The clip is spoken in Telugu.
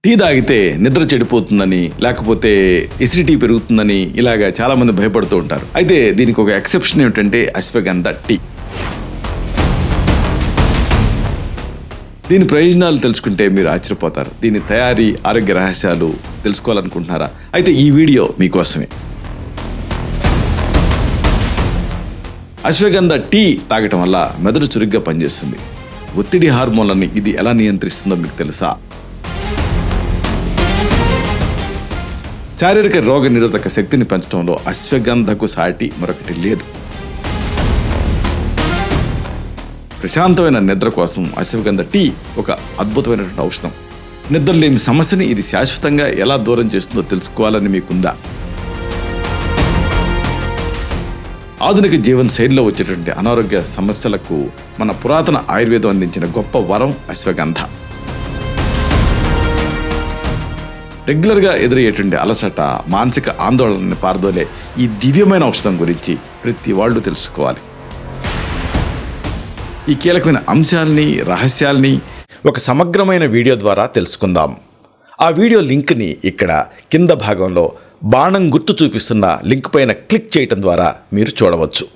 టీ తాగితే నిద్ర చెడిపోతుందని, లేకపోతే ఎసిడిటీ పెరుగుతుందని ఇలాగా చాలామంది భయపడుతూ ఉంటారు. అయితే దీనికి ఒక ఎక్సెప్షన్ ఏమిటంటే అశ్వగంధ టీ. దీని ప్రయోజనాలు తెలుసుకుంటే మీరు ఆశ్చర్యపోతారు. దీని తయారీ, ఆరోగ్య రహస్యాలు తెలుసుకోవాలనుకుంటున్నారా? అయితే ఈ వీడియో మీకోసమే. అశ్వగంధ టీ తాగటం వల్ల మెదడు చురుగ్గా పనిచేస్తుంది. ఒత్తిడి హార్మోన్లని ఇది ఎలా నియంత్రిస్తుందో మీకు తెలుసా? శారీరక రోగ నిరోధక శక్తిని పెంచడంలో అశ్వగంధకు సాటి మరొకటి లేదు. ప్రశాంతమైన నిద్ర కోసం అశ్వగంధ టీ ఒక అద్భుతమైనటువంటి ఔషధం. నిద్రలేమి సమస్యని ఇది శాశ్వతంగా ఎలా దూరం చేస్తుందో తెలుసుకోవాలని మీకుందా? ఆధునిక జీవన శైలిలో వచ్చేటువంటి అనారోగ్య సమస్యలకు మన పురాతన ఆయుర్వేదం అందించిన గొప్ప వరం అశ్వగంధ. రెగ్యులర్గా ఎదురయ్యేటువంటి అలసట, మానసిక ఆందోళనని పారదోలే ఈ దివ్యమైన ఔషధం గురించి ప్రతి వాళ్ళు తెలుసుకోవాలి. ఈ కీలకమైన అంశాలని, రహస్యాల్ని ఒక సమగ్రమైన వీడియో ద్వారా తెలుసుకుందాం. ఆ వీడియో లింక్ని ఇక్కడ కింద భాగంలో బాణం గుర్తు చూపిస్తున్న లింక్ పైన క్లిక్ చేయటం ద్వారా మీరు చూడవచ్చు.